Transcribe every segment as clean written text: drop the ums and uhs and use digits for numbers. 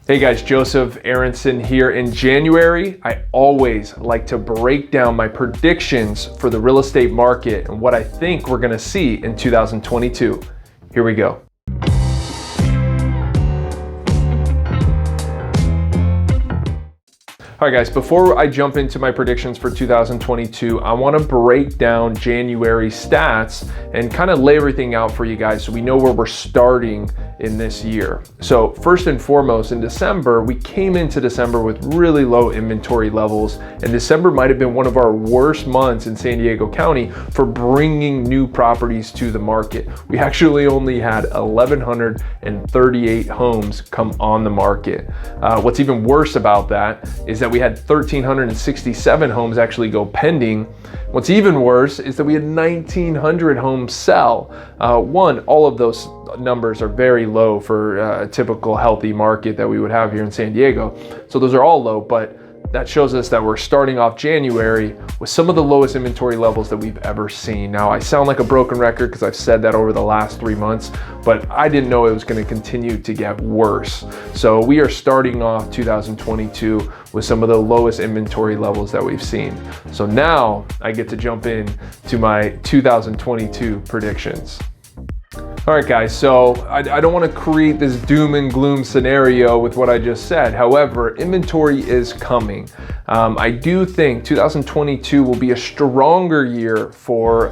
Hey guys, Joseph Arendsen here. In January, I always like to break down my predictions for the real estate market and what I think we're gonna see in 2022. Here we go. All right guys, before I jump into my predictions for 2022, I wanna break down January stats and kind of lay everything out for you guys so we know where we're starting in this year. So first and foremost, in December, we came into December with really low inventory levels, and December might have been one of our worst months in San Diego County for bringing new properties to the market. We actually only had 1,138 homes come on the market. What's even worse about that is that we had 1,367 homes actually go pending. What's even worse is that we had 1,900 homes sell. All of those numbers are very low for a typical healthy market that we would have here in San Diego. So those are all low, but that shows us that we're starting off January with some of the lowest inventory levels that we've ever seen. Now, I sound like a broken record because I've said that over the last 3 months, but I didn't know it was going to continue to get worse. So we are starting off 2022 with some of the lowest inventory levels that we've seen. So now I get to jump in to my 2022 predictions. All right guys, so I don't want to create this doom and gloom scenario with what I just said. However, inventory is coming. I do think 2022 will be a stronger year for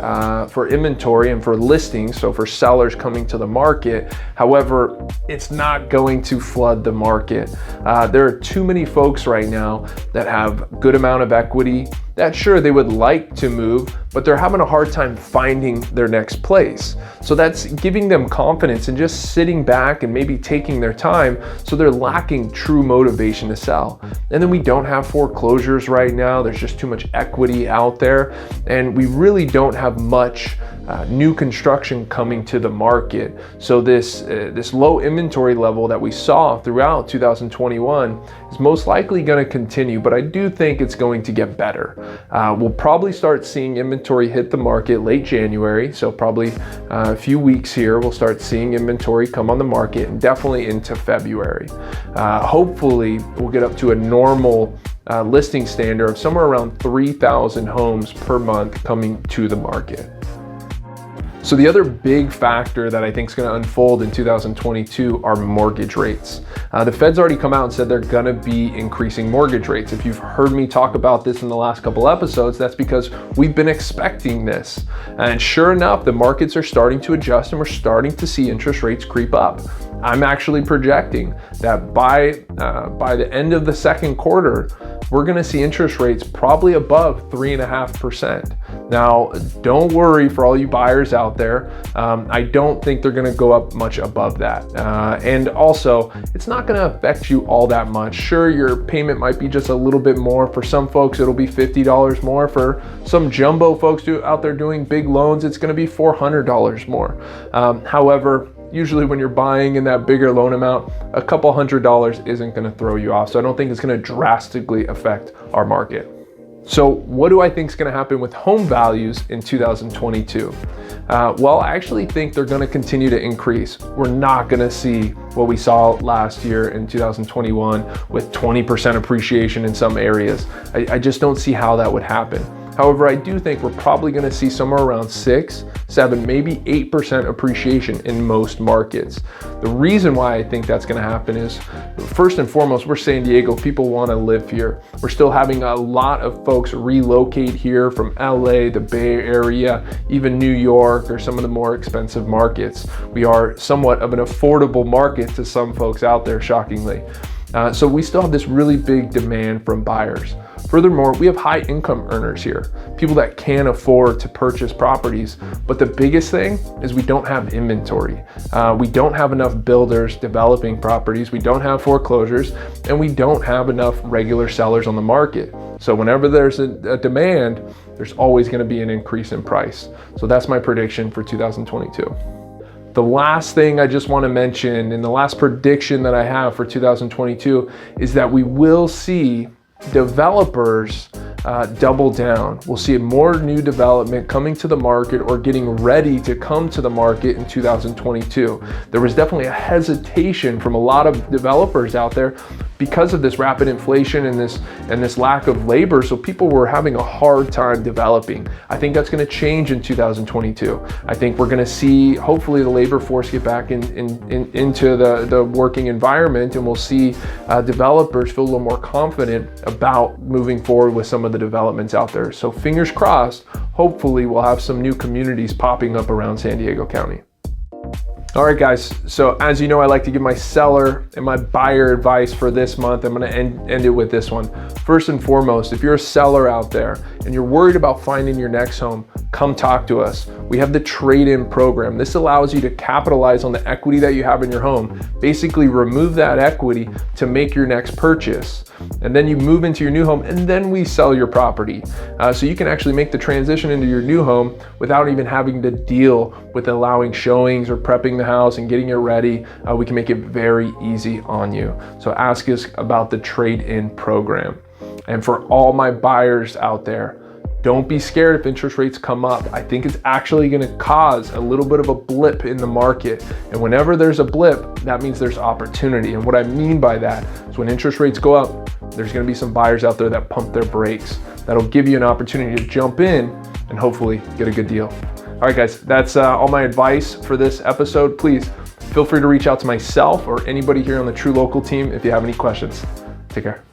inventory and for listings, so for sellers coming to the market. However, it's not going to flood the market. There are too many folks right now that have good amount of equity that sure they would like to move, but they're having a hard time finding their next place. So that's giving them confidence and just sitting back and maybe taking their time, so they're lacking true motivation to sell. And then we don't have foreclosures right now. There's just too much equity out there, and we really don't have much new construction coming to the market. So this low inventory level that we saw throughout 2021 is most likely going to continue, but I do think it's going to get better. We'll probably start seeing inventory hit the market late January, so probably a few weeks here we'll start seeing inventory come on the market, and definitely into February. Hopefully we'll get up to a normal listing standard of somewhere around 3,000 homes per month coming to the market. So the other big factor that I think is going to unfold in 2022 are mortgage rates. The Fed's already come out and said they're going to be increasing mortgage rates. If you've heard me talk about this in the last couple episodes, that's because we've been expecting this. And sure enough, the markets are starting to adjust, and we're starting to see interest rates creep up. I'm actually projecting that by the end of the second quarter, we're going to see interest rates probably above 3.5%. Now, don't worry for all you buyers out there. I don't think they're going to go up much above that. And also, it's not going to affect you all that much. Sure, your payment might be just a little bit more. For some folks, it'll be $50 more. For some jumbo folks out there doing big loans, it's going to be $400 more. However, usually when you're buying in that bigger loan amount, a couple $100 isn't going to throw you off. So I don't think it's going to drastically affect our market. So what do I think is going to happen with home values in 2022? Well, I actually think they're going to continue to increase. We're not going to see what we saw last year in 2021 with 20% appreciation in some areas. I just don't see how that would happen. However, I do think we're probably going to see somewhere around 6, 7, maybe 8% appreciation in most markets. The reason why I think that's going to happen is, first and foremost, we're San Diego. People want to live here. We're still having a lot of folks relocate here from LA, the Bay Area, even New York, or some of the more expensive markets. We are somewhat of an affordable market to some folks out there, shockingly. So we still have this really big demand from buyers. Furthermore, we have high income earners here, people that can afford to purchase properties. But the biggest thing is we don't have inventory. We don't have enough builders developing properties. We don't have foreclosures, and we don't have enough regular sellers on the market. So whenever there's a demand, there's always going to be an increase in price. So that's my prediction for 2022. The last thing I just want to mention, and the last prediction that I have for 2022, is that we will see developers double down. We'll see more new development coming to the market or getting ready to come to the market in 2022. There was definitely a hesitation from a lot of developers out there because of this rapid inflation and this lack of labor, so people were having a hard time developing. I think that's going to change in 2022. I think we're going to see, hopefully, the labor force get back into the working environment, and we'll see developers feel a little more confident about moving forward with some of the developments out there. So fingers crossed, hopefully we'll have some new communities popping up around San Diego County. All right, guys, so as you know, I like to give my seller and my buyer advice for this month. I'm gonna end it with this one. First and foremost, if you're a seller out there and you're worried about finding your next home, come talk to us. We have the trade-in program. This allows you to capitalize on the equity that you have in your home, basically remove that equity to make your next purchase. And then you move into your new home, and then we sell your property. So you can actually make the transition into your new home without even having to deal with allowing showings or prepping the house and getting it ready. We can make it very easy on you. So ask us about the trade-in program. And for all my buyers out there, don't be scared if interest rates come up. I think it's actually going to cause a little bit of a blip in the market. And whenever there's a blip, that means there's opportunity. And what I mean by that is when interest rates go up, there's going to be some buyers out there that pump their brakes. That'll give you an opportunity to jump in and hopefully get a good deal. All right, guys, that's all my advice for this episode. Please feel free to reach out to myself or anybody here on the True Local team if you have any questions. Take care.